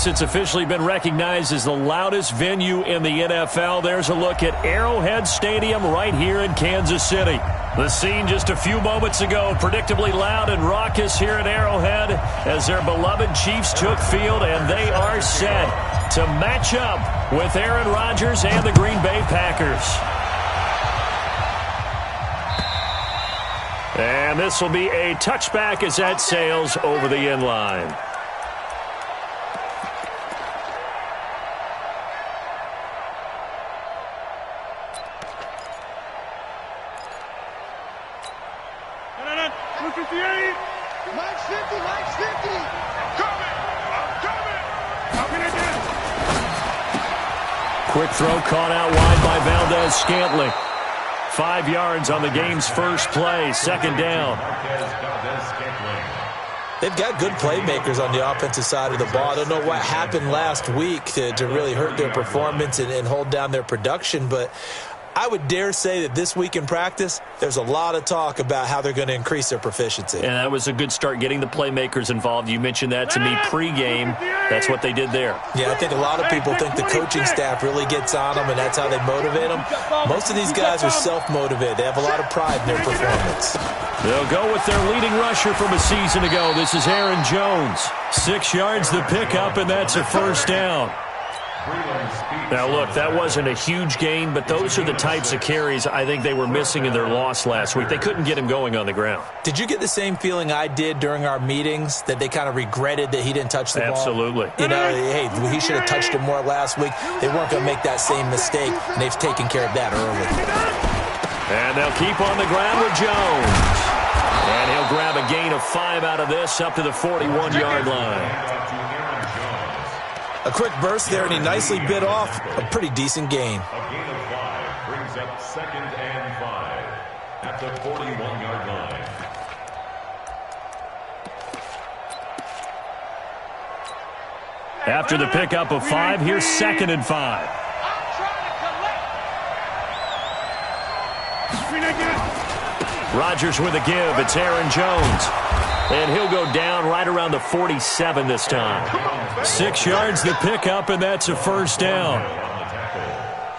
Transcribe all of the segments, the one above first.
Yes, it's officially been recognized as the loudest venue in the NFL. There's a look at Arrowhead Stadium right here in Kansas City. The scene just a few moments ago, predictably loud and raucous here at Arrowhead as their beloved Chiefs took field, and they are set to match up with Aaron Rodgers and the Green Bay Packers. And this will be a touchback as that sails over the end line. Quick throw caught out wide by Valdez-Scantling. 5 yards on the game's first play, second down. They've got good playmakers on the offensive side of the ball. I don't know what happened last week to really hurt their performance and hold down their production, but I would dare say that this week in practice, there's a lot of talk about how they're going to increase their proficiency. And that was a good start, getting the playmakers involved. You mentioned that to me pregame. That's what they did there. Yeah, I think a lot of people think the coaching staff really gets on them, and that's how they motivate them. Most of these guys are self-motivated. They have a lot of pride in their performance. They'll go with their leading rusher from a season ago. This is Aaron Jones. 6 yards the pickup, and that's a first down. Now, look, that wasn't a huge gain, but those are the types of carries I think they were missing in their loss last week. They couldn't get him going on the ground. Did you get the same feeling I did during our meetings, that they kind of regretted that he didn't touch the ball? Absolutely. You know, hey, he should have touched it more last week. They weren't going to make that same mistake, and they've taken care of that early. And they'll keep on the ground with Jones. And he'll grab a gain of 5 out of this up to the 41-yard line. A quick burst there, and he nicely bit off a pretty decent gain. A gain of 5 brings up 2nd and 5 at the 41-yard line. After the pickup of 5, here's 2nd and 5. Rodgers with a give. It's Aaron Jones. And he'll go down right around the 47 this time. 6 yards the pickup, and that's a first down.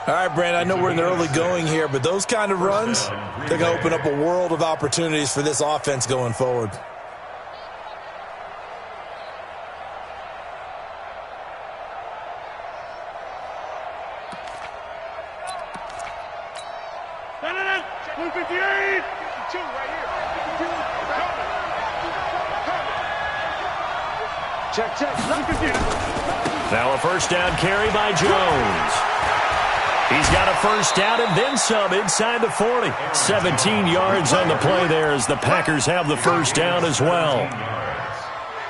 All right, Brandon, I know we're in the early going here, but those kind of runs, they're going to open up a world of opportunities for this offense going forward. Check. Now a first down carry by Jones. He's got a first down and then some inside the 40. 17 yards on the play there as the Packers have the first down as well.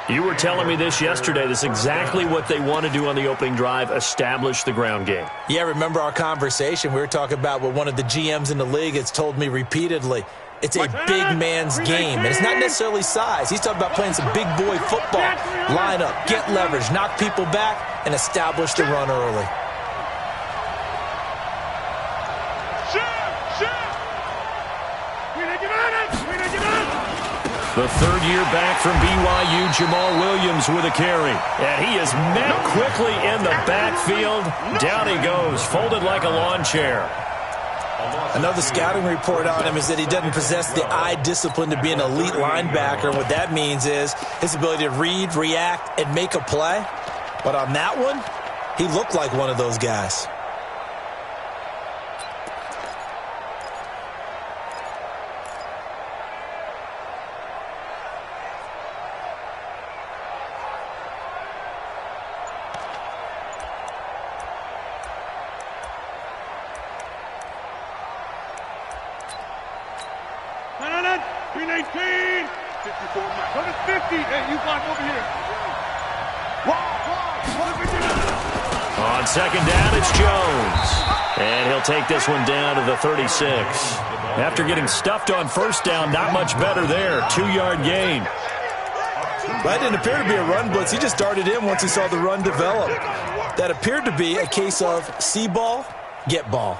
You were telling me this yesterday. This is exactly what they want to do on the opening drive, establish the ground game. Yeah, remember our conversation? We were talking about what one of the GMs in the league has told me repeatedly. It's a big man's game, and it's not necessarily size. He's talking about playing some big boy football. Line up, get leverage, knock people back, and establish the run early. The third-year back from BYU, Jamal Williams with a carry. And he is met quickly in the backfield. Down he goes, folded like a lawn chair. Another scouting report on him is that he doesn't possess the eye discipline to be an elite linebacker. And what that means is his ability to read, react, and make a play. But on that one, he looked like one of those guys. On second down, it's Jones. And he'll take this one down to the 36. After getting stuffed on first down, not much better there. 2-yard gain. That didn't appear to be a run blitz. He just darted in once he saw the run develop. That appeared to be a case of see ball, get ball.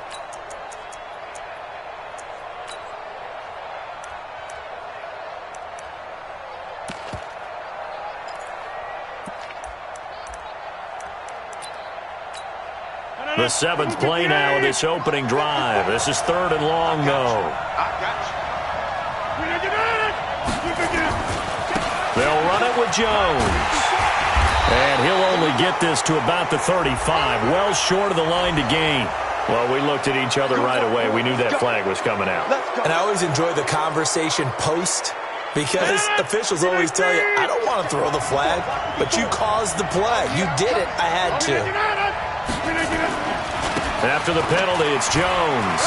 The 7th play now of this opening drive. This is 3rd and long, though. They'll run it with Jones. And he'll only get this to about the 35, well short of the line to gain. Well, we looked at each other right away. We knew that flag was coming out. And I always enjoy the conversation post, because officials always tell you, I don't want to throw the flag, but you caused the play. You did it. I had to. After the penalty, it's Jones.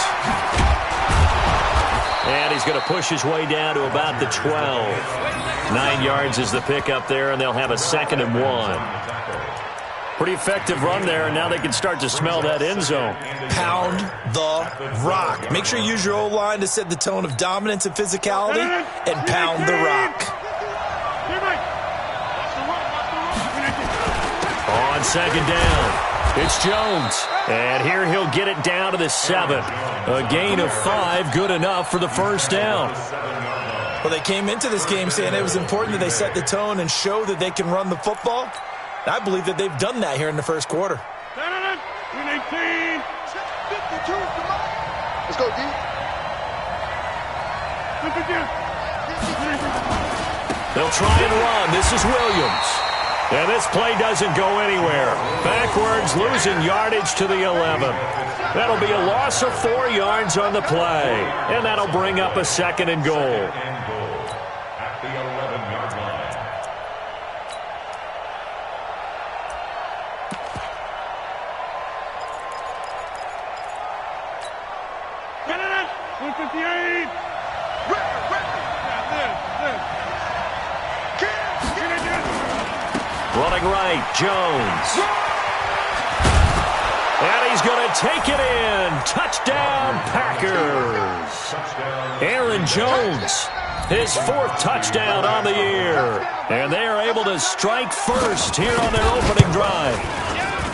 And he's going to push his way down to about the 12. 9 yards is the pickup there, and they'll have a 2nd and 1. Pretty effective run there, and now they can start to smell that end zone. Pound the rock. Make sure you use your O-line to set the tone of dominance and physicality, and pound the rock. On 2nd down, it's Jones. And here he'll get it down to the 7. A gain of 5, good enough for the 1st down. Well, they came into this game saying it was important that they set the tone and show that they can run the football. I believe that they've done that here in the first quarter. Let's go, D. They'll try and run. This is Williams. And this play doesn't go anywhere. Backwards, losing yardage to the 11. That'll be a loss of 4 yards on the play. And that'll bring up a 2nd and goal. At the 11-yard line. Running right, Jones. And he's going to take it in. Touchdown, Packers. Aaron Jones, his 4th touchdown on the year. And they are able to strike first here on their opening drive.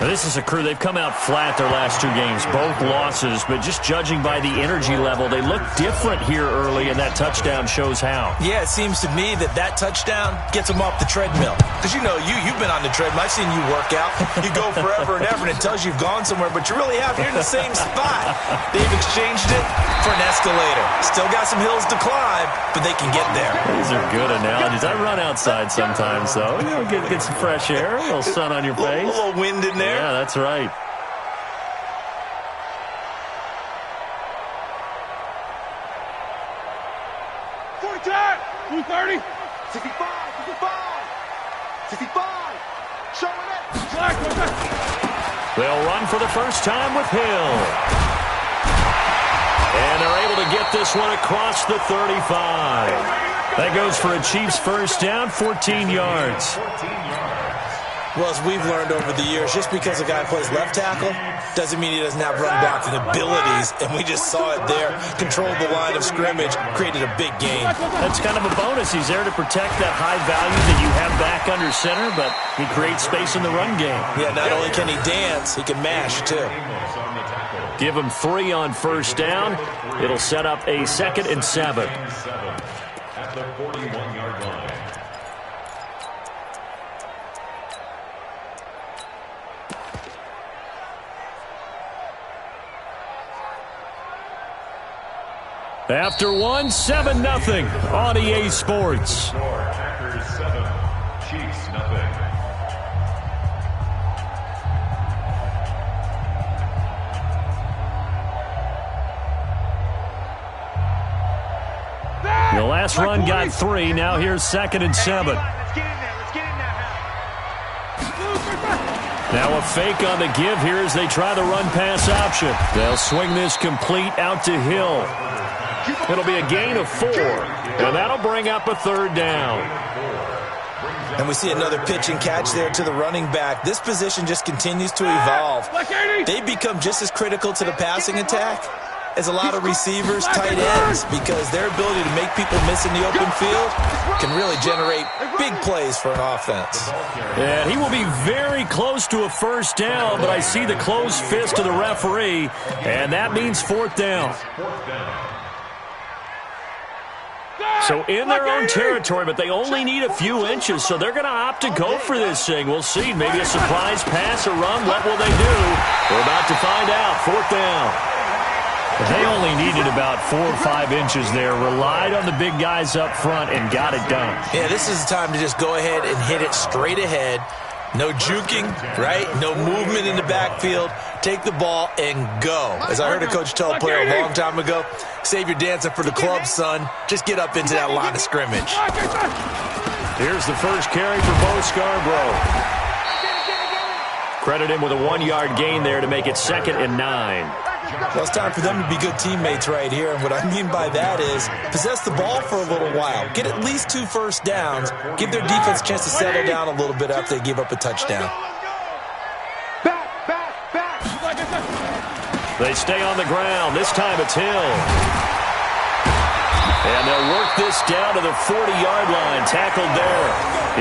Now, this is a crew. They've come out flat their last 2 games, both losses. But just judging by the energy level, they look different here early, and that touchdown shows how. Yeah, it seems to me that touchdown gets them off the treadmill. Because, you know, you've been on the treadmill. I've seen you work out. You go forever and ever, and it tells you you've gone somewhere, but you really have. You're in the same spot. They've exchanged it for an escalator. Still got some hills to climb, but they can get there. These are good analogies. I run outside sometimes, though. You know, get some fresh air, a little sun on your face. A little wind in there. Yeah, that's right. They'll run for the first time with Hill. And they're able to get this one across the 35. That goes for a Chiefs first down, 14 yards. Well, as we've learned over the years, just because a guy plays left tackle doesn't mean he doesn't have run blocking abilities, and we just saw it there. Controlled the line of scrimmage, created a big gain. That's kind of a bonus. He's there to protect that high value that you have back under center, but he creates space in the run game. Yeah, not only can he dance, he can mash, too. Give him 3 on first down. It'll set up a 2nd and 7. At the 41-yard line. After 1, 7-0 on EA Sports. Packers 7, Chiefs 0. The last run got 3. Now here's 2nd and 7. Now a fake on the give here as they try the run-pass option. They'll swing this complete out to Hill. It'll be a gain of 4, and that'll bring up a 3rd down. And we see another pitch and catch there to the running back. This position just continues to evolve. They become just as critical to the passing attack as a lot of receivers, tight ends, because their ability to make people miss in the open field can really generate big plays for an offense. And he will be very close to a first down, but I see the closed fist of the referee, and that means 4th down. So in their own territory, but they only need a few inches, so they're going to opt to go for this thing. We'll see. Maybe a surprise pass or run. What will they do? We're about to find out. 4th down. They only needed about 4 or 5 inches there, relied on the big guys up front, and got it done. Yeah, this is the time to just go ahead and hit it straight ahead. No juking, right? No movement in the backfield. Take the ball and go. As I heard a coach tell a player a long time ago, save your dancing for the club, son. Just get up into that line of scrimmage. Here's the first carry for Bo Scarborough. Credit him with a 1-yard gain there to make it 2nd and 9. Well, it's time for them to be good teammates right here. And what I mean by that is possess the ball for a little while. Get at least 2 first downs. Give their defense a chance to settle down a little bit after they give up a touchdown. They stay on the ground. This time it's Hill. And they'll work this down to the 40-yard line. Tackled there.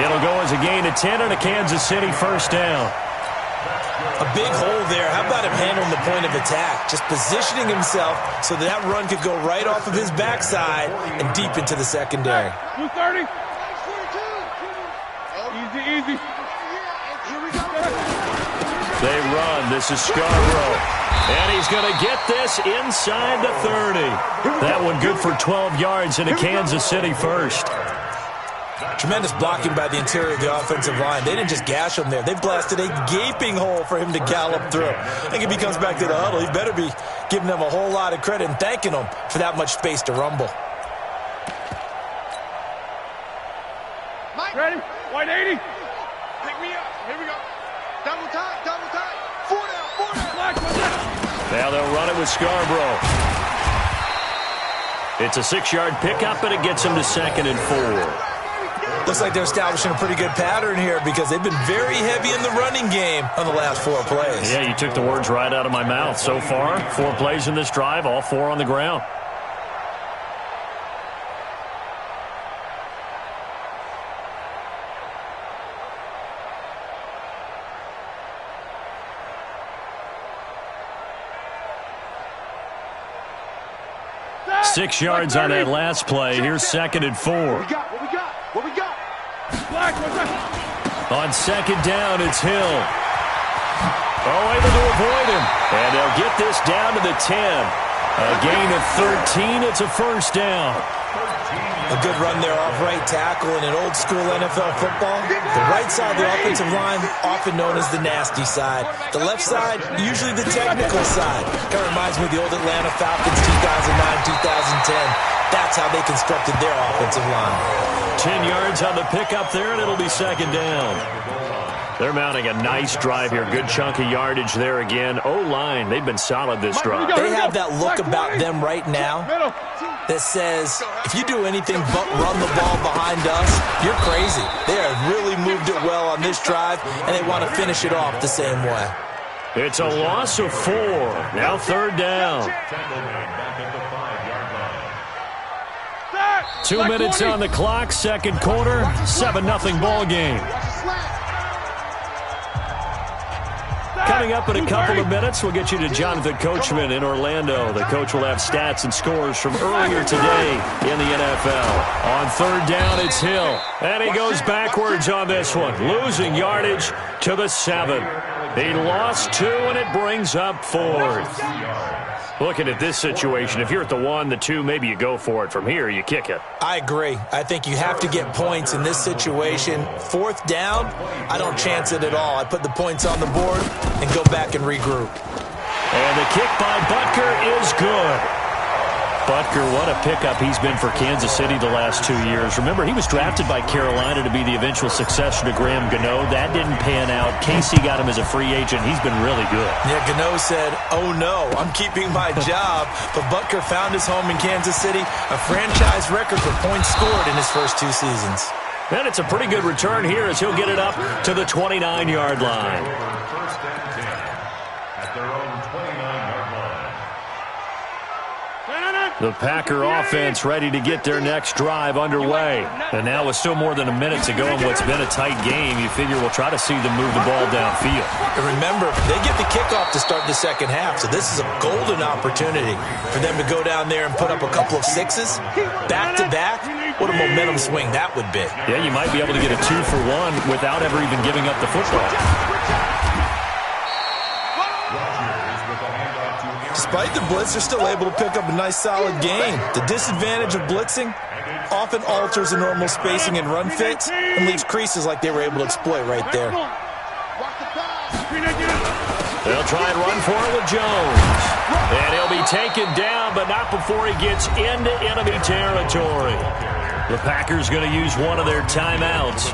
It'll go as a gain of 10 and a Kansas City first down. A big hole there. How about him handling the point of attack? Just positioning himself so that run could go right off of his backside and deep into the secondary. 230. Easy. They run. This is Scarborough. And he's going to get this inside the 30. That one good for 12 yards into Kansas City first. Tremendous blocking by the interior of the offensive line. They didn't just gash him there. They blasted a gaping hole for him to gallop through. I think if he comes back to the huddle, he better be giving them a whole lot of credit and thanking them for that much space to rumble. Ready? 180. Pick me up. Here we go. Double time. 4 down. Now they'll run it with Scarborough. It's a 6-yard pickup, and it gets him to 2nd and 4. Looks like they're establishing a pretty good pattern here because they've been very heavy in the running game on the last 4 plays. Yeah, you took the words right out of my mouth. So far, 4 plays in this drive, all 4 on the ground. Six yards on that last play. Here's 2nd and 4. What we got? On 2nd down, it's Hill. Oh, able to avoid him. And they'll get this down to the 10. A gain of 13. It's a first down. A good run there off right tackle in an old-school NFL football. The right side of the offensive line, often known as the nasty side. The left side, usually the technical side. Kind of reminds me of the old Atlanta Falcons 2009-2010. That's how they constructed their offensive line. 10 yards on the pickup there, and it'll be 2nd down. They're mounting a nice drive here. Good chunk of yardage there again. O-line, they've been solid this drive. They have that look about them right now that says, if you do anything but run the ball behind us, you're crazy. They have really moved it well on this drive, and they want to finish it off the same way. It's a loss of 4. Now 3rd down. 2 minutes on the clock, 2nd quarter, 7-0 ball game. Coming up in a couple of minutes, we'll get you to Jonathan Coachman in Orlando. The coach will have stats and scores from earlier today in the NFL. On 3rd down, it's Hill. And he goes backwards on this one, losing yardage to the 7. He lost 2, and it brings up 4th. Looking at this situation, if you're at the 1, the 2, maybe you go for it. From here, you kick it. I agree. I think you have to get points in this situation. 4th down, I don't chance it at all. I put the points on the board and go back and regroup. And the kick by Butker is good. Butker, what a pickup he's been for Kansas City the last 2 years. Remember, he was drafted by Carolina to be the eventual successor to Graham Gano. That didn't pan out. Casey got him as a free agent. He's been really good. Yeah, Gano said, oh no, I'm keeping my job. But Butker found his home in Kansas City, a franchise record for points scored in his first 2 seasons. And it's a pretty good return here as he'll get it up to the 29-yard line. First and 10 at their own 29-yard line. The Packer offense ready to get their next drive underway. And now with still more than a minute to go in what's been a tight game, you figure we'll try to see them move the ball downfield. And remember, they get the kickoff to start the second half, so this is a golden opportunity for them to go down there and put up a couple of sixes back-to-back. What a momentum swing that would be. Yeah, you might be able to get a 2-for-1 without ever even giving up the football. Despite the blitz, they're still able to pick up a nice, solid gain. The disadvantage of blitzing often alters the normal spacing and run fits and leaves creases like they were able to exploit right there. They'll try and run for it with Jones. And he'll be taken down, but not before he gets into enemy territory. The Packers going to use one of their timeouts,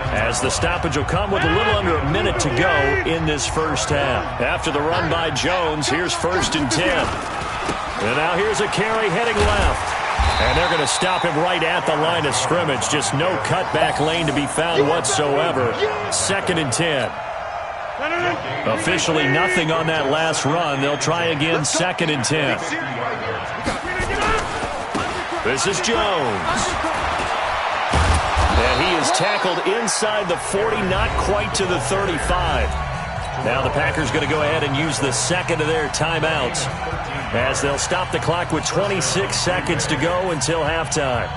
as the stoppage will come with a little under a minute to go in this first half. After the run by Jones, here's 1st and 10. And now here's a carry heading left. And they're going to stop him right at the line of scrimmage. Just no cutback lane to be found whatsoever. 2nd and 10. Officially nothing on that last run. They'll try again, 2nd and 10. This is Jones. And he is tackled inside the 40, not quite to the 35. Now the Packers going to go ahead and use the second of their timeouts, as they'll stop the clock with 26 seconds to go until halftime.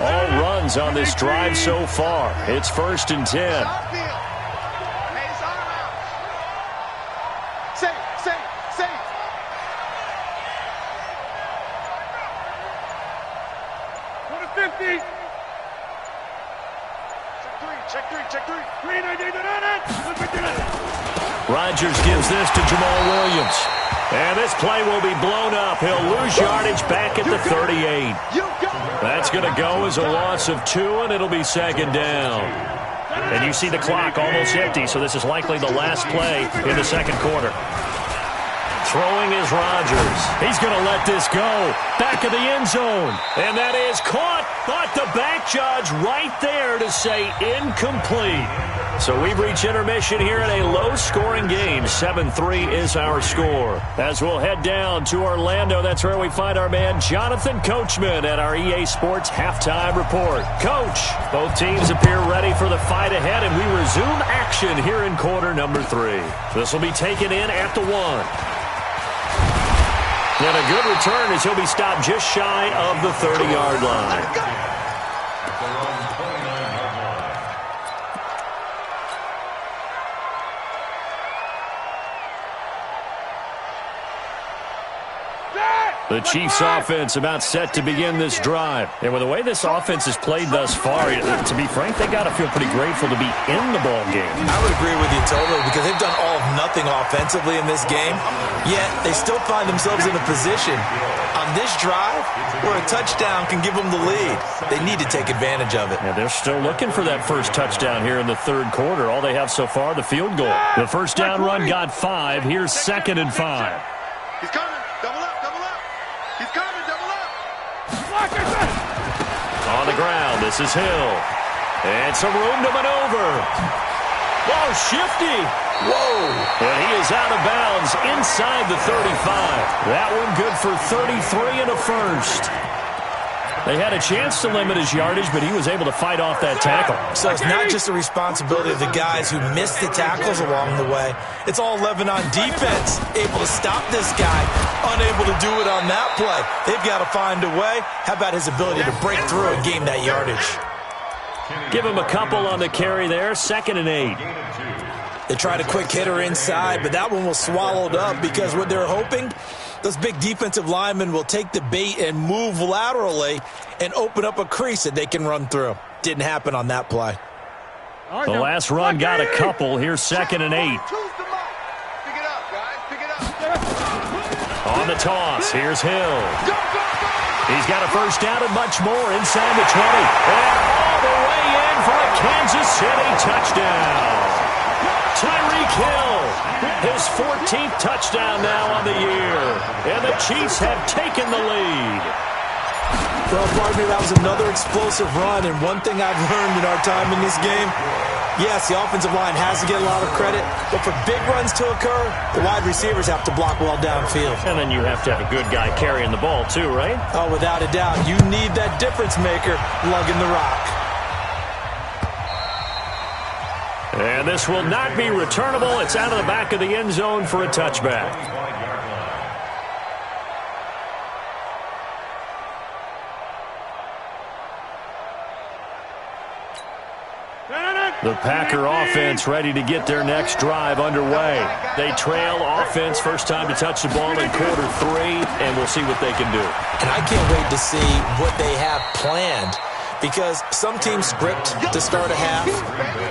All runs on this drive so far. It's 1st and 10. Rodgers gives this to Jamal Williams. And this play will be blown up. He'll lose yardage back at the 38. That's going to go as a loss of 2, and it'll be 2nd down. And you see the clock almost empty, so this is likely the last play in the 2nd quarter. Throwing is Rodgers. He's going to let this go. Back of the end zone. And that is caught, but the back judge right there to say incomplete. So we've reached intermission here in a low-scoring game. 7-3 is our score. As we'll head down to Orlando, that's where we find our man Jonathan Coachman at our EA Sports Halftime Report. Coach, both teams appear ready for the fight ahead, and we resume action here in quarter number 3. This will be taken in at the 1. And a good return as he'll be stopped just shy of the 30-yard line. The Chiefs offense about set to begin this drive. And with the way this offense has played thus far, to be frank, they got to feel pretty grateful to be in the ball game. I would agree with you totally, because they've done all of nothing offensively in this game, yet they still find themselves in a position on this drive where a touchdown can give them the lead. They need to take advantage of it. Yeah, they're still looking for that first touchdown here in the 3rd quarter. All they have so far, the field goal. The first down run got 5. Here's 2nd and 5. He's coming. Double up, double up. He's coming, double up. On the ground, this is Hill. And some room to maneuver. Whoa, shifty. Whoa. And he is out of bounds inside the 35. That one good for 33 and a first. They had a chance to limit his yardage, but he was able to fight off that tackle. So it's not just the responsibility of the guys who missed the tackles along the way. It's all 11 on defense, able to stop this guy, unable to do it on that play. They've got to find a way. How about his ability to break through and gain that yardage? Give him a couple on the carry there, 2nd and 8. They tried a quick hitter inside, but that one was swallowed up because what they're hoping, those big defensive linemen will take the bait and move laterally and open up a crease that they can run through. Didn't happen on that play. The last run got a couple. Here's 2nd and 8. Pick it up, guys. Pick it up. On the toss, here's Hill. He's got a first down and much more inside the 20. And all the way in for a Kansas City touchdown. Tyreek Hill, his 14th touchdown now on the year. And the Chiefs have taken the lead. Well, partner, that was another explosive run, and one thing I've learned in our time in this game, yes, the offensive line has to get a lot of credit, but for big runs to occur, the wide receivers have to block well downfield. And then you have to have a good guy carrying the ball too, right? Oh, without a doubt. You need that difference maker lugging the rock. And this will not be returnable. It's out of the back of the end zone for a touchback. The Packer offense ready to get their next drive underway. They trail offense, first time to touch the ball in quarter 3, and we'll see what they can do. And I can't wait to see what they have planned, because some teams script to start a half.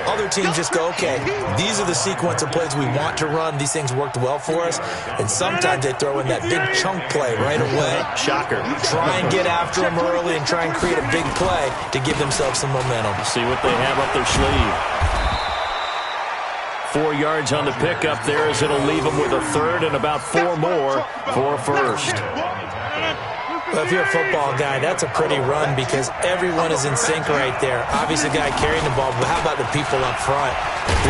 Other teams just go, okay, these are the sequence of plays we want to run. These things worked well for us. And sometimes they throw in that big chunk play right away. Shocker. Try and get after them early and try and create a big play to give themselves some momentum. See what they have up their sleeve. 4 yards on the pickup there as it'll leave them with a third and about 4 more for a first. Well, if you're a football guy, that's a pretty run because everyone is in sync right there. Obviously, the guy carrying the ball, but how about the people up front?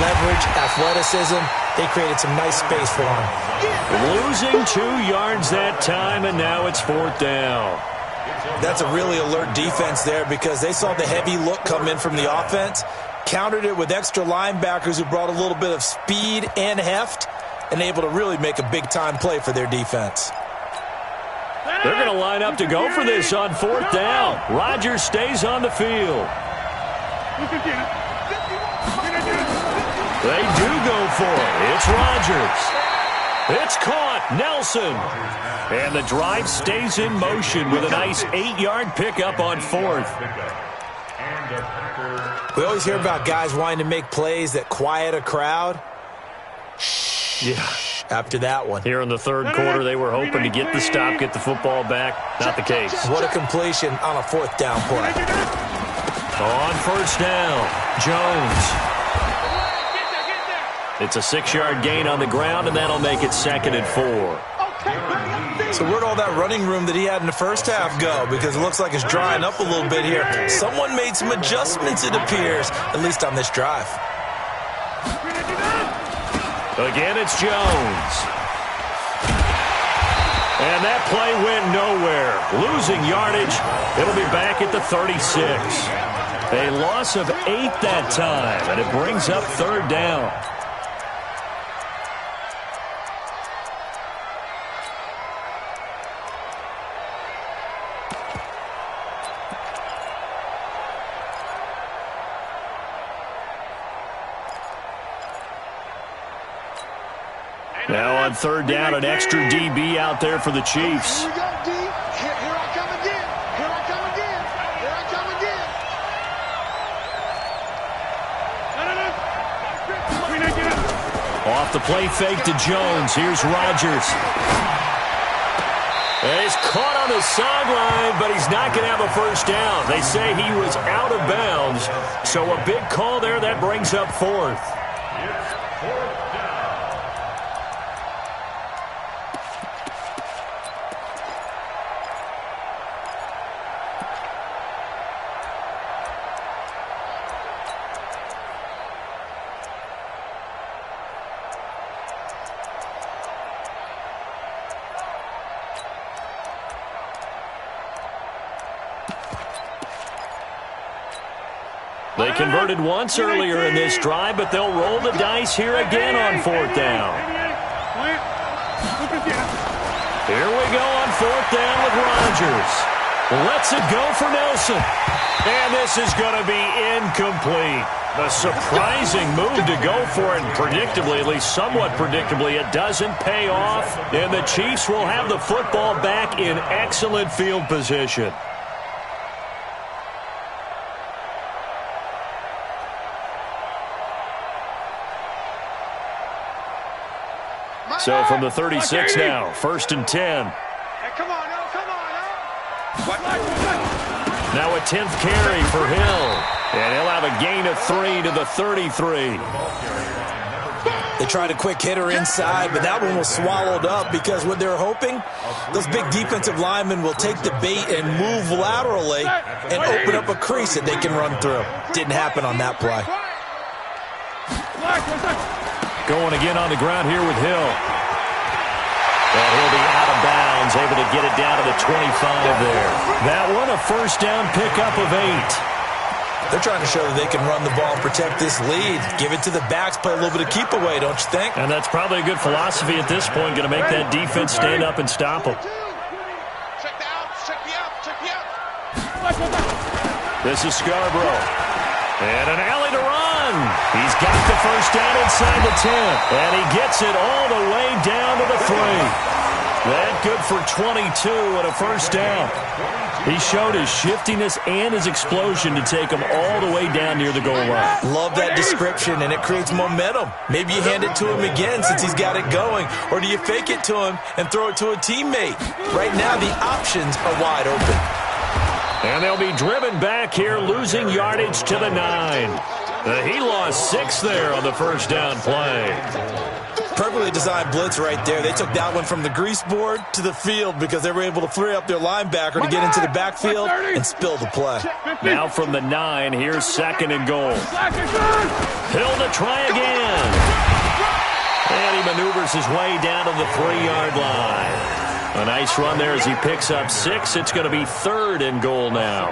Leverage, athleticism, they created some nice space for him. Losing 2 yards that time, and now it's 4th down. That's a really alert defense there because they saw the heavy look come in from the offense, countered it with extra linebackers who brought a little bit of speed and heft, and able to really make a big-time play for their defense. They're going to line up to go for this on 4th down. Rodgers stays on the field. They do go for it. It's Rodgers. It's caught. Nelson. And the drive stays in motion with a nice 8-yard pickup on 4th. We always hear about guys wanting to make plays that quiet a crowd. Yeah. After that one. Here in the 3rd quarter, they were hoping to get the stop, get the football back. Not the case. What a completion on a 4th down play. On 1st down, Jones. It's a 6-yard gain on the ground, and that'll make it 2nd and 4. So where'd all that running room that he had in the first half go? Because it looks like it's drying up a little bit here. Someone made some adjustments, it appears, at least on this drive. Again, it's Jones. And that play went nowhere. Losing yardage. It'll be back at the 36. A loss of 8 that time, and it brings up 3rd down. Now on 3rd down, an extra DB out there for the Chiefs. Here we go, D. Here I come again. Here I come again. Here I come again. Off the play fake to Jones. Here's Rodgers. And he's caught on the sideline, but he's not going to have a first down. They say he was out of bounds. So a big call there. That brings up 4th. They converted once earlier in this drive, but they'll roll the dice here again on 4th down. Here we go on 4th down with Rodgers. Lets it go for Nelson. And this is going to be incomplete. A surprising move to go for it, and predictably, at least somewhat predictably, it doesn't pay off. And the Chiefs will have the football back in excellent field position. So from the 36 now, 1st and 10. Hey, come on, no, come on, no. Now a 10th carry for Hill. And he'll have a gain of 3 to the 33. They tried a quick hitter inside, but that one was swallowed up because what they're hoping, those big defensive linemen will take the bait and move laterally and open up a crease that they can run through. Didn't happen on that play. Going again on the ground here with Hill. And he'll be out of bounds, able to get it down to the 25 there. That one, a first down pickup of 8. They're trying to show that they can run the ball and protect this lead. Give it to the backs, play a little bit of keep away, don't you think? And that's probably a good philosophy at this point, going to make that defense stand up and stop them. Check the out, check the out, check the out. This is Scarborough. And an alley to run. He's got the first down inside the 10. And he gets it all the way down to the 3. That good for 22 and a first down. He showed his shiftiness and his explosion to take him all the way down near the goal line. Love that description, and it creates momentum. Maybe you hand it to him again since he's got it going, or do you fake it to him and throw it to a teammate? Right now, the options are wide open. And they'll be driven back here, losing yardage to the 9. He lost 6 there on the first down play. Perfectly designed blitz right there. They took that one from the grease board to the field because they were able to free up their linebacker to get into the backfield and spill the play. Now from the 9, here's 2nd and goal. Hill to try again. And he maneuvers his way down to the 3-yard line. A nice run there as he picks up 6. It's going to be 3rd and goal now.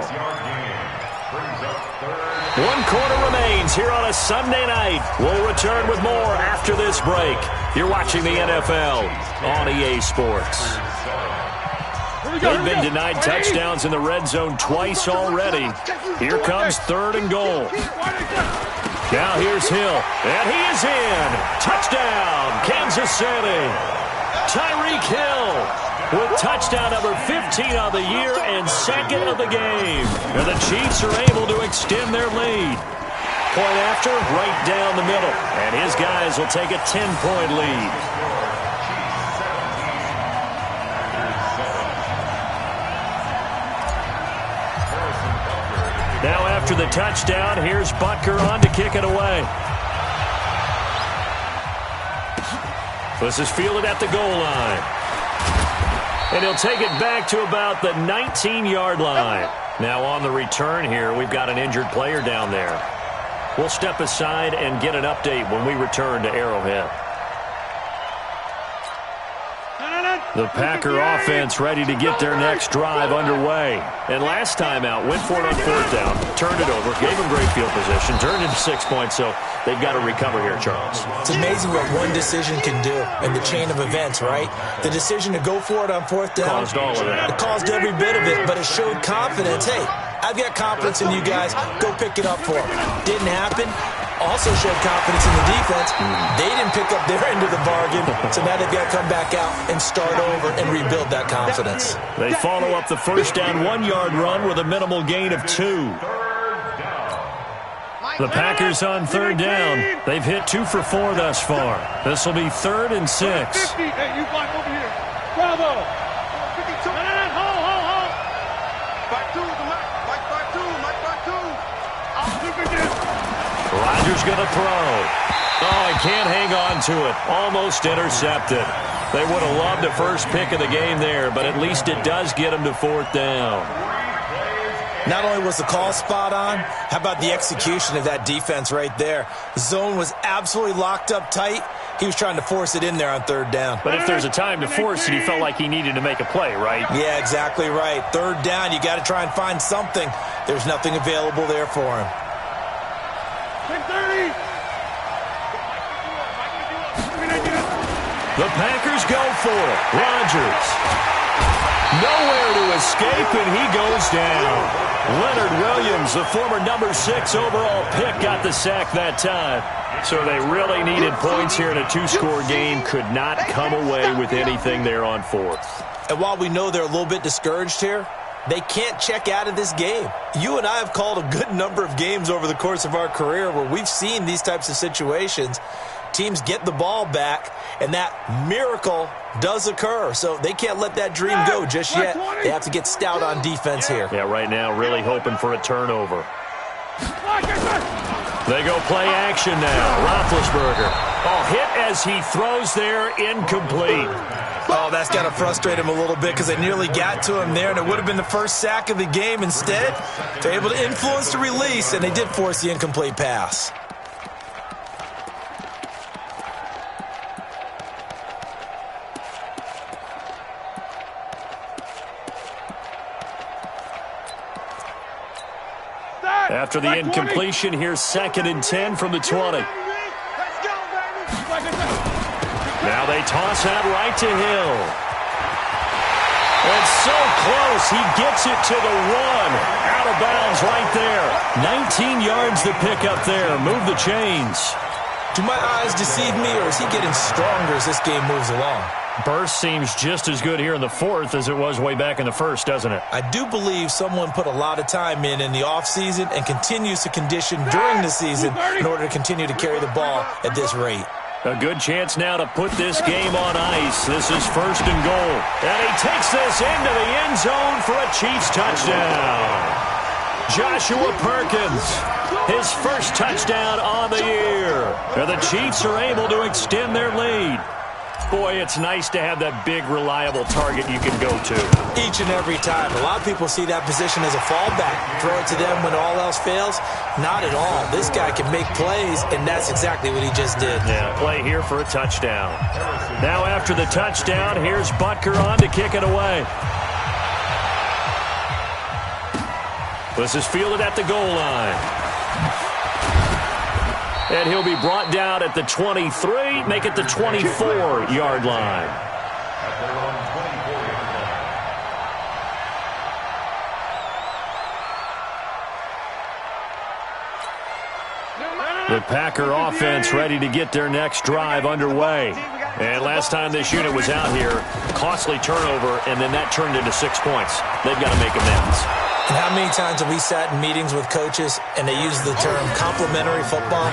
1 quarter remains here on a Sunday night. We'll return with more after this break. You're watching the NFL on EA Sports. They've been denied touchdowns in the red zone twice already. Here comes 3rd and goal. Now here's Hill, and he is in. Touchdown, Kansas City. Tyreek Hill with touchdown number 15 of the year and 2nd of the game. And the Chiefs are able to extend their lead. Point after, right down the middle. And his guys will take a 10-point lead. Now after the touchdown, here's Butker on to kick it away. This is fielded at the goal line. And he'll take it back to about the 19-yard line. Now on the return here, we've got an injured player down there. We'll step aside and get an update when we return to Arrowhead. The Packer offense ready to get their next drive underway. And last time out, went for it on 4th down, turned it over, gave them great field position, turned into 6 points, so they've got to recover here, Charles. It's amazing what one decision can do in the chain of events, right? The decision to go for it on 4th down. Caused all of that. It caused every bit of it, but it showed confidence. Hey, I've got confidence in you guys. Go pick it up for them. Didn't happen. Also showed confidence in the defense. They didn't pick up their end of the bargain, so now they've got to come back out and start over and rebuild that confidence. They follow up the first down 1-yard run with a minimal gain of 2. The Packers on 3rd down. They've hit 2 for 4 thus far. This will be 3rd and 6. 50. Hey, you block over here. Bravo. 52. Hold. Back 2 with the Mike. Back 2. Mike back 2. Look at this. Rodgers going to throw. Oh, he can't hang on to it. Almost intercepted. They would have loved the first pick of the game there, but at least it does get them to 4th down. Not only was the call spot on, how about the execution of that defense right there? The zone was absolutely locked up tight. He was trying to force it in there on 3rd down. But if there's a time to force it, he felt like he needed to make a play, right? Yeah, exactly right. 3rd down, you got to try and find something. There's nothing available there for him. 30. The Packers go for it. Rodgers. Nowhere to escape, and he goes down. Leonard Williams, the former number 6 overall pick, got the sack that time. So they really needed points here in a 2-score game. Could not come away with anything there on 4th. And while we know they're a little bit discouraged here, they can't check out of this game. You and I have called a good number of games over the course of our career where we've seen these types of situations. Teams get the ball back, and that miracle does occur. So they can't let that dream go just yet. They have to get stout on defense here. Yeah, right now really hoping for a turnover. They go play action now. Roethlisberger. Oh, hit as he throws there, incomplete. Oh, that's got to frustrate him a little bit because they nearly got to him there, and it would have been the first sack of the game. Instead, they're able to influence the release, and they did force the incomplete pass. After the incompletion, here's 2nd and 10 from the 20. Now they toss out right to Hill. It's so close. He gets it to the 1. Out of bounds right there. 19 yards to pick up there. Move the chains. Do my eyes deceive me, or is he getting stronger as this game moves along? Burst seems just as good here in the 4th as it was way back in the 1st, doesn't it? I do believe someone put a lot of time in the offseason and continues to condition during the season in order to continue to carry the ball at this rate. A good chance now to put this game on ice. This is 1st and goal. And he takes this into the end zone for a Chiefs touchdown. Joshua Perkins, his first touchdown on the year. And the Chiefs are able to extend their lead. Boy, it's nice to have that big, reliable target you can go to. Each and every time. A lot of people see that position as a fallback. Throw it to them when all else fails. Not at all. This guy can make plays, and that's exactly what he just did. Yeah, play here for a touchdown. Now after the touchdown, here's Butker on to kick it away. This is fielded at the goal line. And he'll be brought down at the 23, make it the 24-yard line. The Packer offense ready to get their next drive underway. And last time this unit was out here, costly turnover, and then that turned into 6 points. They've got to make amends. And how many times have we sat in meetings with coaches and they use the term complementary football?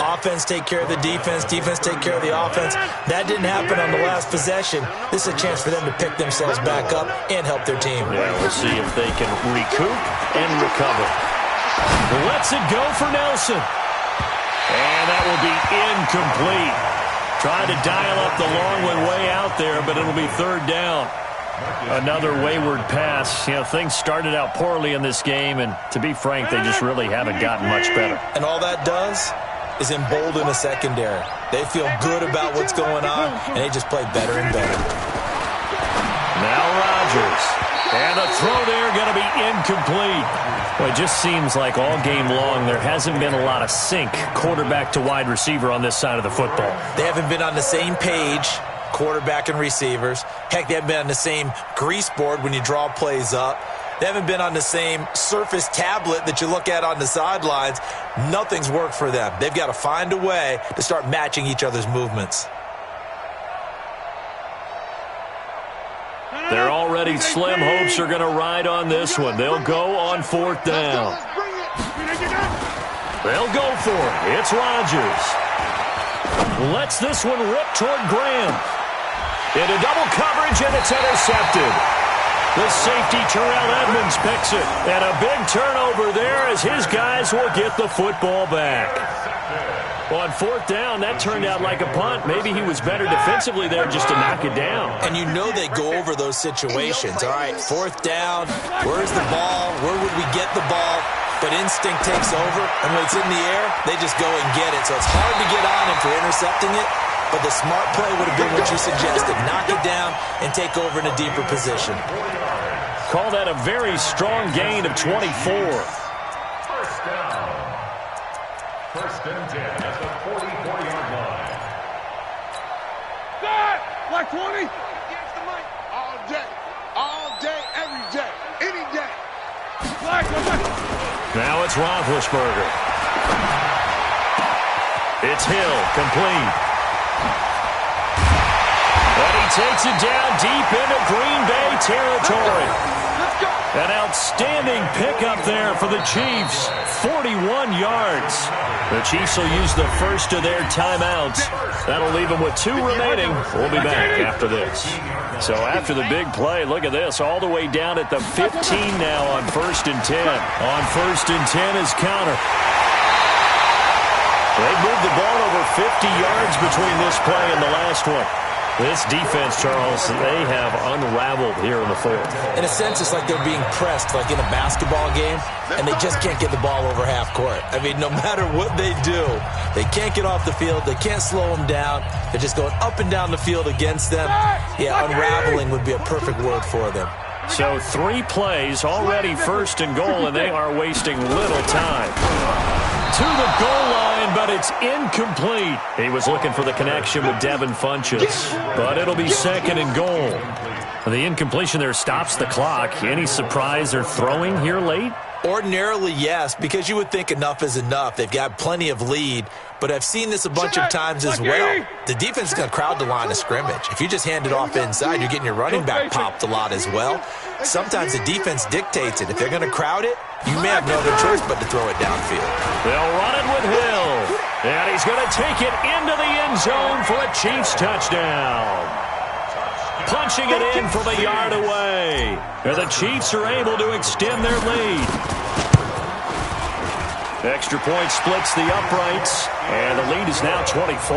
Offense take care of the defense, defense take care of the offense. That didn't happen on the last possession. This is a chance for them to pick themselves back up and help their team. Yeah, we'll see if they can recoup and recover. Lets it go for Nelson. And that will be incomplete. Tried to dial up the long one way out there, but it'll be 3rd down. Another wayward pass. You know, things started out poorly in this game, and to be frank, they just really haven't gotten much better. And all that does is embolden the secondary. They feel good about what's going on, and they just play better and better. Now Rodgers. And the throw there going to be incomplete. Well, it just seems like all game long there hasn't been a lot of sync quarterback to wide receiver on this side of the football. They haven't been on the same page, quarterback and receivers. Heck, they haven't been on the same grease board when you draw plays up. They haven't been on the same surface tablet that you look at on the sidelines. Nothing's worked for them. They've got to find a way to start matching each other's movements. Their already slim hopes are going to ride on this one. They'll go on 4th down. They'll go for it. It's Rodgers. Lets this one rip toward Graham. Into double coverage, and it's intercepted. The safety, Terrell Edmonds, picks it. And a big turnover there as his guys will get the football back. Well, on 4th down, that turned out like a punt. Maybe he was better defensively there just to knock it down. And you know they go over those situations. All right, 4th down, where's the ball? Where would we get the ball? But instinct takes over, and when it's in the air, they just go and get it. So it's hard to get on him for intercepting it, but the smart play would have been what you suggested. Knock it down and take over in a deeper position. Call that a very strong gain of 24. First down. 1st and 10 at the 44-yard line. Start! Like 20? Against the mic. All day, every day, any day. Now it's Roethlisberger. It's Hill, complete. And he takes it down deep into Green Bay territory. An outstanding pickup there for the Chiefs. 41 yards. The Chiefs will use the first of their timeouts. That'll leave them with 2 remaining. We'll be back after this. So after the big play, look at this. All the way down at the 15 now on 1st and 10. On 1st and 10 is counter. They moved the ball over 50 yards between this play and the last one. This defense, Charles, they have unraveled here in the fourth. In a sense, it's like they're being pressed like in a basketball game, and they just can't get the ball over half court. I mean, no matter what they do, they can't get off the field. They can't slow them down. They're just going up and down the field against them. Yeah, unraveling would be a perfect word for them. So 3 plays, already first and goal, and they are wasting little time. To the goal line, but it's incomplete. He was looking for the connection with Devin Funchess, but it'll be second and goal. The incompletion there stops the clock. Any surprise they're throwing here late? Ordinarily, yes, because you would think enough is enough. They've got plenty of lead, but I've seen this a bunch of times as well. The defense is going to crowd the line of scrimmage. If you just hand it off inside, you're getting your running back popped a lot as well. Sometimes the defense dictates it. If they're going to crowd it, you may have no other choice but to throw it downfield. They'll run it with Hill, and he's going to take it into the end zone for a Chiefs touchdown. Punching it in from a yard away. And the Chiefs are able to extend their lead. Extra point splits the uprights, and the lead is now 24.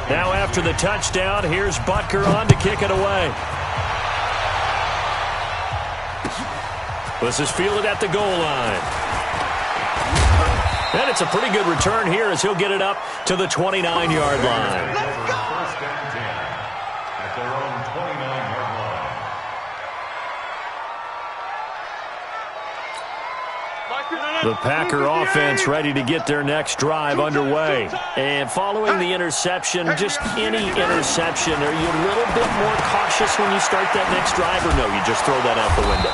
Now after the touchdown, here's Butker on to kick it away. This is fielded at the goal line. And it's a pretty good return here as he'll get it up to the 29-yard line. First and 10 at their own 29-yard line. The Packer offense ready to get their next drive underway. And following the interception, just any interception, are you a little bit more cautious when you start that next drive, or no, you just throw that out the window?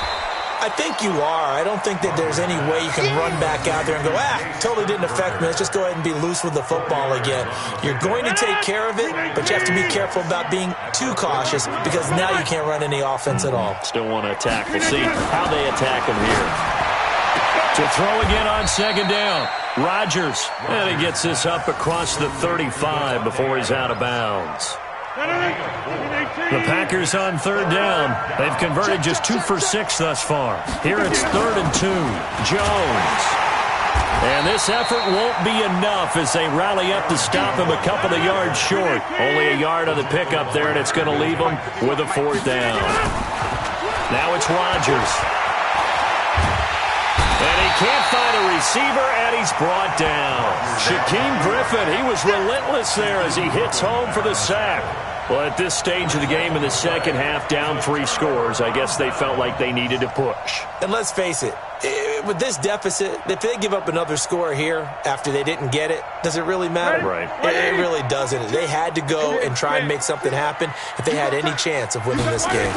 I think you are. I don't think that there's any way you can run back out there and go, totally didn't affect me. Let's just go ahead and be loose with the football again. You're going to take care of it, but you have to be careful about being too cautious because now you can't run any offense at all. Still want to attack. We'll see how they attack him here. To throw again on second down. Rodgers. And he gets this up across the 35 before he's out of bounds. The Packers on third down. They've converted just 2 for 6 thus far. Here it's 3rd and 2. Jones. And this effort won't be enough as they rally up to stop him a couple of yards short. Only a yard on the pickup there, and it's going to leave him with a 4th down. Now it's Rodgers. And he can't find a receiver, and he's brought down. Shaquem Griffin, he was relentless there as he hits home for the sack. Well, at this stage of the game in the second half, down 3 scores, I guess they felt like they needed to push. And let's face it, with this deficit, if they give up another score here after they didn't get it, does it really matter? Right. It really doesn't. They had to go and try and make something happen if they had any chance of winning this game.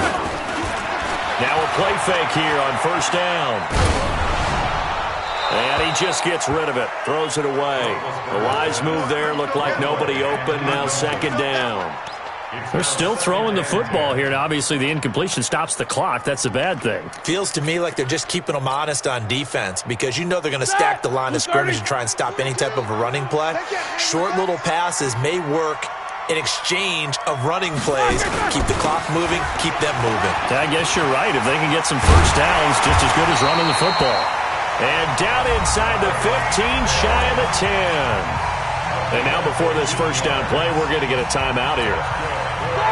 Now a play fake here on first down. And he just gets rid of it, throws it away. The wise move there, looked like nobody open, now second down. They're still throwing the football here, and obviously the incompletion stops the clock. That's a bad thing. Feels to me like they're just keeping them honest on defense because you know they're going to stack the line of scrimmage and try and stop any type of a running play. Short little passes may work in exchange of running plays. Keep the clock moving, keep them moving. I guess you're right. If they can get some first downs, just as good as running the football. And down inside the 15, shy of the 10. And now before this first down play, we're going to get a timeout here.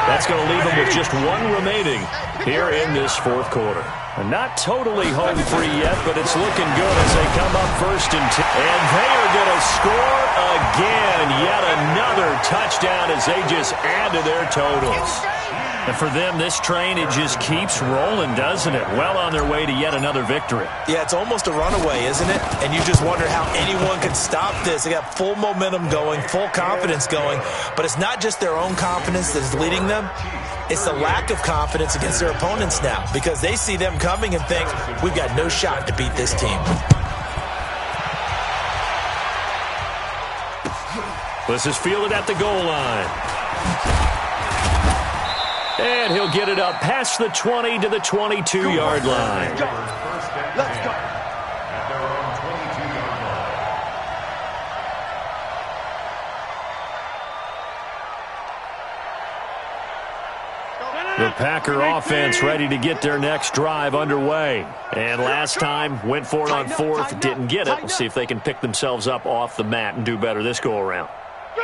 That's going to leave them with just 1 remaining here in this 4th quarter. And not totally home free yet, but it's looking good as they come up 1st and 10. And they are going to score again. Yet another touchdown as they just add to their totals. And for them, this train, it just keeps rolling, doesn't it? Well on their way to yet another victory. Yeah, it's almost a runaway, isn't it? And you just wonder how anyone can stop this. They got full momentum going, full confidence going. But it's not just their own confidence that is leading them. It's the lack of confidence against their opponents now because they see them coming and think, we've got no shot to beat this team. This is fielded at the goal line. And he'll get it up past the 20 to the 22-yard line. Let's go. At their own 22-yard The Packer offense ready to get their next drive underway. And last time, went for it on fourth, didn't get it. We'll see if they can pick themselves up off the mat and do better this go-around.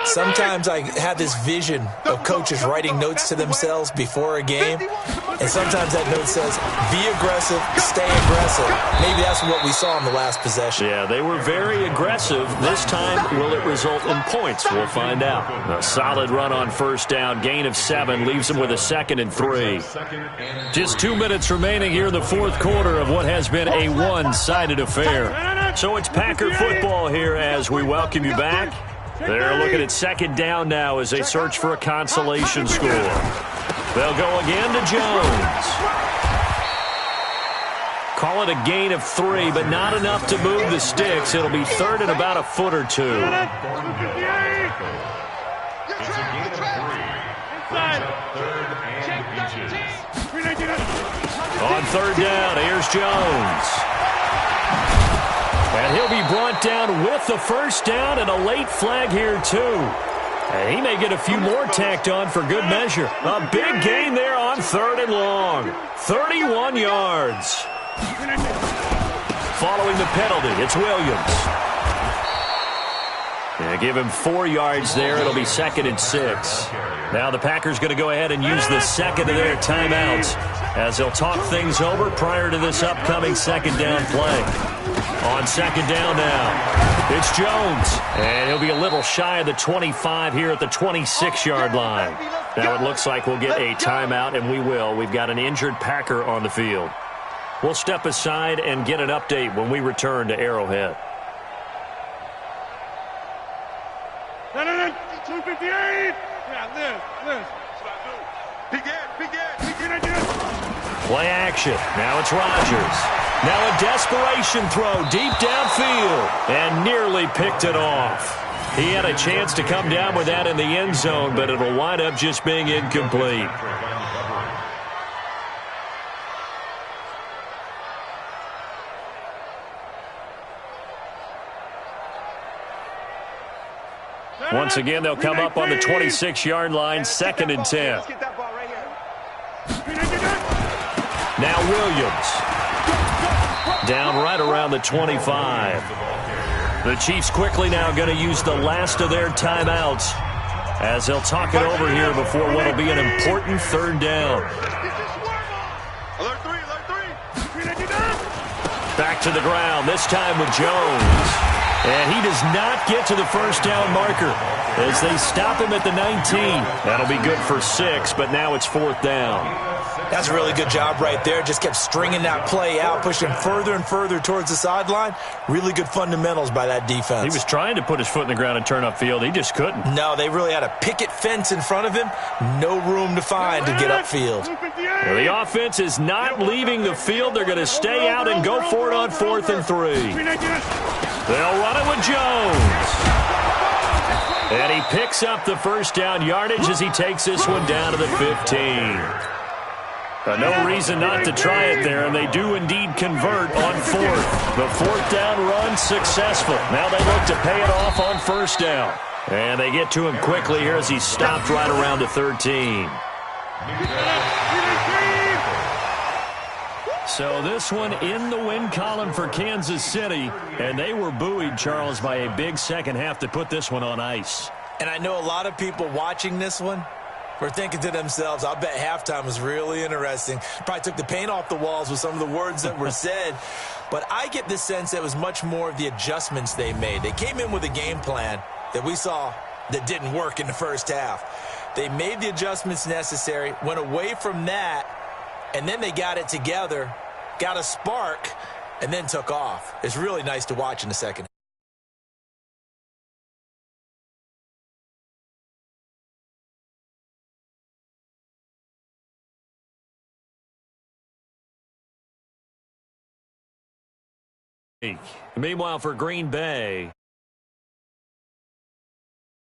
Sometimes I have this vision of coaches writing notes to themselves before a game, and sometimes that note says, be aggressive, stay aggressive. Maybe that's what we saw in the last possession. Yeah, they were very aggressive. This time, will it result in points? We'll find out. A solid run on first down, gain of 7, leaves them with a 2nd and 3. Just 2 minutes remaining here in the fourth quarter of what has been a one-sided affair. So it's Packer football here as we welcome you back. They're looking at 2nd down now as they search for a consolation score. They'll go again to Jones. Call it a gain of 3, but not enough to move the sticks. It'll be 3rd and about a foot or 2. On 3rd down, here's Jones. And he'll be brought down with the first down and a late flag here, too. And he may get a few more tacked on for good measure. A big gain there on 3rd and long. 31 yards. Following the penalty, it's Williams. And give him 4 yards there. It'll be 2nd and 6. Now the Packers going to go ahead and use the second of their timeouts as they'll talk things over prior to this upcoming 2nd down play. On 2nd down now, it's Jones. And he'll be a little shy of the 25 here at the 26-yard line. Now it looks like we'll get a timeout, and we will. We've got an injured Packer on the field. We'll step aside and get an update when we return to Arrowhead. 258. Yeah, Liz. Play action. Now it's Rodgers. Now a desperation throw deep downfield and nearly picked it off. He had a chance to come down with that in the end zone, but it'll wind up just being incomplete. Once again, they'll come up on the 26-yard line, 2nd and 10. Now Williams. Down right around the 25. The Chiefs quickly now going to use the last of their timeouts as they'll talk it over here before what will be an important 3rd down. Back to the ground, this time with Jones. And he does not get to the first down marker as they stop him at the 19. That'll be good for 6, but now it's 4th down. That's a really good job right there. Just kept stringing that play out, pushing further and further towards the sideline. Really good fundamentals by that defense. He was trying to put his foot in the ground and turn upfield. He just couldn't. No, they really had a picket fence in front of him. No room to find to get upfield. Well, the offense is not leaving the field. They're going to stay out and go for it on 4th and 3. They'll run it with Jones. And he picks up the first down yardage as he takes this one down to the 15. No reason not to try it there, and they do indeed convert on 4th. The 4th down run successful. Now they look to pay it off on 1st down. And they get to him quickly here as he's stopped right around the 13. So this one in the win column for Kansas City, and they were buoyed, Charles, by a big second half to put this one on ice. And I know a lot of people watching this one were thinking to themselves, I'll bet halftime was really interesting. Probably took the paint off the walls with some of the words that were said. But I get the sense that it was much more of the adjustments they made. They came in with a game plan that we saw that didn't work in the first half. They made the adjustments necessary, went away from that, and then they got it together, got a spark, and then took off. It's really nice to watch in the second. Meanwhile, for Green Bay,